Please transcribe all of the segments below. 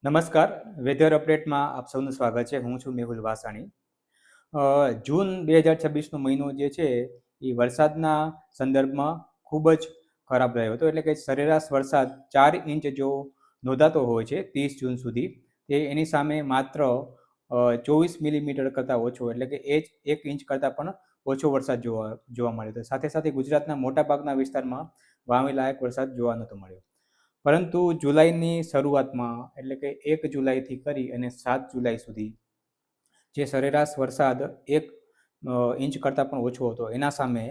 નમસ્કાર. વેધર અપડેટમાં આપ સૌનું સ્વાગત છે. હું છું મેહુલ વાસાણી. જૂન 2026નો મહિનો જે છે એ વરસાદના સંદર્ભમાં ખૂબ જ ખરાબ રહ્યો હતો. એટલે કે સરેરાશ વરસાદ 4 ઇંચ જો નોંધાતો હોય છે 30 જૂન સુધી, તે એની સામે માત્ર 24 મિલીમીટર કરતાં ઓછો, એટલે કે 1 ઇંચ કરતાં પણ ઓછો વરસાદ જોવા મળ્યો હતો. સાથે સાથે ગુજરાતના મોટાભાગના વિસ્તારમાં વાવણી લાયક વરસાદ જોવા નહોતો મળ્યો. પરંતુ જુલાઈની શરૂઆતમાં, એટલે કે 1 જુલાઈથી કરી અને 7 જુલાઈ સુધી જે સરેરાશ વરસાદ 1 ઇંચ કરતાં પણ ઓછો હતો, એના સામે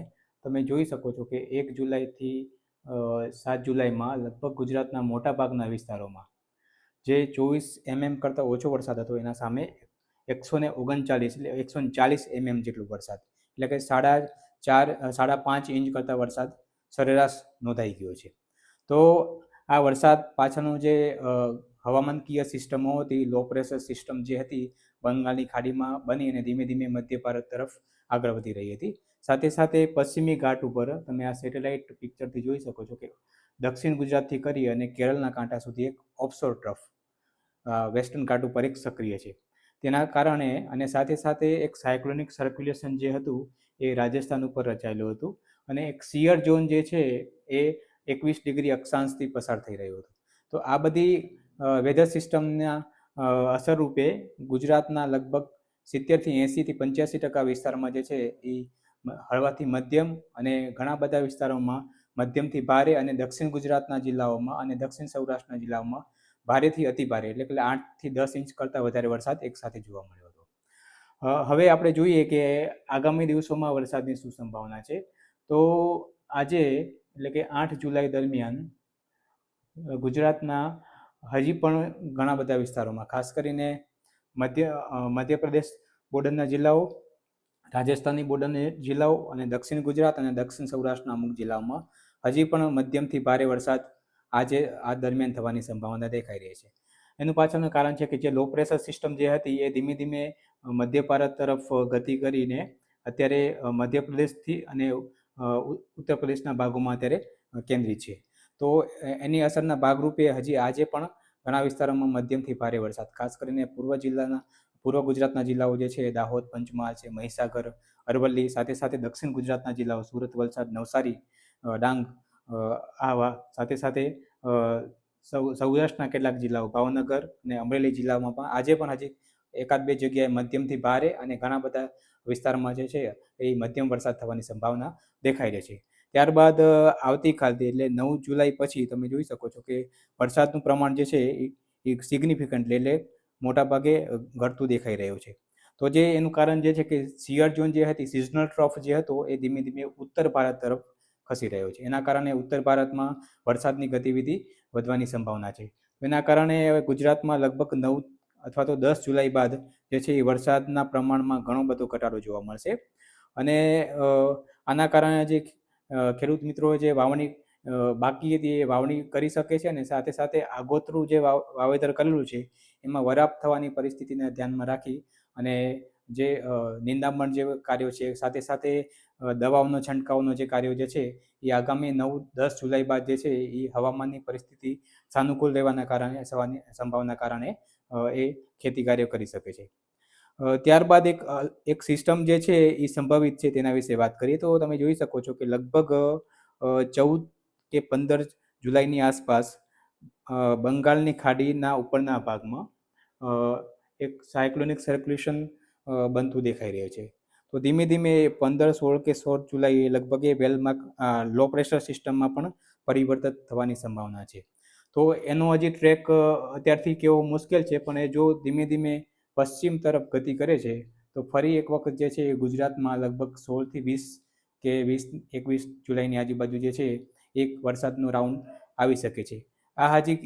તમે જોઈ શકો છો કે 1 જુલાઈથી 7 જુલાઈમાં લગભગ ગુજરાતના મોટાભાગના વિસ્તારોમાં જે 24 mm કરતાં ઓછો વરસાદ હતો, એના સામે 139 એટલે 140 mm જેટલો વરસાદ, એટલે કે 4.5 ઇંચ કરતાં વરસાદ સરેરાશ નોંધાઈ ગયો છે. તો આ વરસાદ પાછળનું જે હવામાનકીય સિસ્ટમો હતી, લો પ્રેશર સિસ્ટમ જે હતી બંગાળની ખાડીમાં બની અને ધીમે ધીમે મધ્ય ભારત તરફ આગળ વધી રહી હતી. સાથે સાથે પશ્ચિમી ઘાટ ઉપર તમે આ સેટેલાઇટ પિક્ચરથી જોઈ શકો છો કે દક્ષિણ ગુજરાતથી કરી અને કેરળના કાંઠા સુધી એક ઓફશોર ટ્રફ વેસ્ટર્ન ઘાટ ઉપર એક સક્રિય છે. તેના કારણે અને સાથે સાથે એક સાયક્લોનિક સર્ક્યુલેશન જે હતું એ રાજસ્થાન ઉપર રચાયેલું હતું અને એક સિયર ઝોન જે છે એ 21 ડિગ્રી અક્ષાંશથી પસાર થઈ રહ્યું હતું. તો આ બધી વેધર સિસ્ટમના અસરરૂપે ગુજરાતના લગભગ 70થી 80થી 85% વિસ્તારમાં જે છે એ હળવાથી મધ્યમ અને ઘણા બધા વિસ્તારોમાં મધ્યમથી ભારે અને દક્ષિણ ગુજરાતના જિલ્લાઓમાં અને દક્ષિણ સૌરાષ્ટ્રના જિલ્લાઓમાં ભારેથી અતિ ભારે, એટલે કે 8થી 10 ઇંચ કરતાં વધારે વરસાદ એકસાથે જોવા મળ્યો હતો. હવે આપણે જોઈએ કે આગામી દિવસોમાં વરસાદની શું સંભાવના છે. તો આજે એટલે કે 8 જુલાઈ દરમિયાન ગુજરાતના હજી પણ ઘણા બધા વિસ્તારોમાં, ખાસ કરીને મધ્યપ્રદેશ બોર્ડરના જિલ્લાઓ, રાજસ્થાનની બોર્ડરના જિલ્લાઓ અને દક્ષિણ ગુજરાત અને દક્ષિણ સૌરાષ્ટ્રના અમુક જિલ્લાઓમાં હજી પણ મધ્યમથી ભારે વરસાદ આજે આ દરમિયાન થવાની સંભાવના દેખાઈ રહી છે. એનું પાછળનું કારણ છે કે જે લો પ્રેશર સિસ્ટમ જે હતી એ ધીમે ધીમે મધ્ય ભારત તરફ ગતિ કરીને અત્યારે મધ્યપ્રદેશથી અને ઉત્તર પ્રદેશના ભાગોમાં અત્યારે કેન્દ્રિત છે. તો એની અસરના ભાગરૂપે હજી આજે પણ ઘણા વિસ્તારોમાં મધ્યમથી ભારે વરસાદ, ખાસ કરીને પૂર્વ ગુજરાતના જિલ્લાઓ જે છે દાહોદ, પંચમહાલ છે, મહીસાગર, અરવલ્લી, સાથે સાથે દક્ષિણ ગુજરાતના જિલ્લાઓ સુરત, વલસાડ, નવસારી, ડાંગ, આવા સાથે સાથે સૌરાષ્ટ્રના કેટલાક જિલ્લાઓ ભાવનગર અને અમરેલી જિલ્લામાં પણ આજે પણ હજી એકાદ બે જગ્યાએ મધ્યમથી ભારે અને ઘણા બધા વિસ્તારમાં જે છે એ મધ્યમ વરસાદ થવાની સંભાવના દેખાઈ રહી છે. ત્યારબાદ આવતીકાલથી એટલે 9 જુલાઈ પછી તમે જોઈ શકો છો કે વરસાદનું પ્રમાણ જે છે એ સિગ્નિફિકન્ટલી એટલે મોટાભાગે ઘટતું દેખાઈ રહ્યું છે. તો જે એનું કારણ જે છે કે સિયર ઝોન જે હતી, સિઝનલ ટ્રફ જે હતો એ ધીમે ધીમે ઉત્તર ભારત તરફ ખસી રહ્યો છે. એના કારણે ઉત્તર ભારતમાં વરસાદની ગતિવિધિ વધવાની સંભાવના છે. એના કારણે ગુજરાતમાં લગભગ 9 અથવા તો 10 જુલાઈ બાદ જે છે એ વરસાદના પ્રમાણમાં ઘણો બધો ઘટાડો જોવા મળશે. અને આના કારણે જે ખેડૂત મિત્રો જે વાવણી બાકી હતી એ વાવણી કરી શકે છે અને સાથે સાથે આગોતરું જે વાવેતર કરેલું છે એમાં વરાપ થવાની પરિસ્થિતિને ધ્યાનમાં રાખી અને જે નિંદામણ જે કાર્યો છે, સાથે સાથે દવાઓનો છંટકાવનો જે કાર્યો જે છે એ આગામી 9-10 જુલાઈ બાદ જે છે એ હવામાનની પરિસ્થિતિ સાનુકૂળ રહેવાના કારણે સંભાવના કારણે એ ખેતી કાર્ય કરી શકે છે. ત્યારબાદ એક સિસ્ટમ જે છે એ સંભવિત છે તેના વિશે વાત કરીએ તો તમે જોઈ શકો છો કે લગભગ 14 કે 15 જુલાઈની આસપાસ બંગાળની ખાડીના ઉપરના ભાગમાં એક સાયક્લોનિક સર્ક્યુલેશન બનતું દેખાઈ રહ્યું છે. તો ધીમે ધીમે 15, 16 કે 16 જુલાઈ લગભગ એ વેલમાર્ક લો પ્રેશર સિસ્ટમમાં પણ પરિવર્તિત થવાની સંભાવના છે. તો એનો હજી ટ્રેક અત્યારથી કેવો મુશ્કેલ છે, પણ એ જો ધીમે ધીમે પશ્ચિમ તરફ ગતિ કરે છે તો ફરી એક વખત જે છે એ ગુજરાતમાં લગભગ 16થી 20 કે 20-21 જુલાઈની આજુબાજુ જે છે એક વરસાદનો રાઉન્ડ આવી શકે છે. આ હજી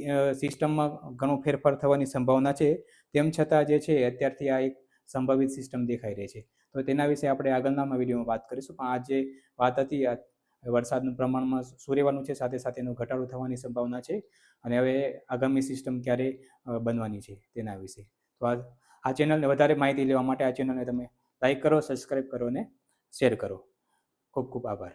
સિસ્ટમમાં ઘણો ફેરફાર થવાની સંભાવના છે. તેમ છતાં જે છે અત્યારથી આ એક સંભવિત સિસ્ટમ દેખાઈ રહી છે. તો તેના વિશે આપણે આગળના વિડીયોમાં વાત કરીશું. પણ આ જે વાત હતી વરસાદનું પ્રમાણમાં શું રહેવાનું છે, સાથે સાથે એનો ઘટાડો થવાની સંભાવના છે અને હવે આગામી સિસ્ટમ ક્યારે બનવાની છે તેના વિશે. તો આ ચેનલને વધારે માહિતી લેવા માટે આ ચેનલને તમે લાઈક કરો, સબસ્ક્રાઈબ કરો અને શેર કરો. ખૂબ ખૂબ આભાર.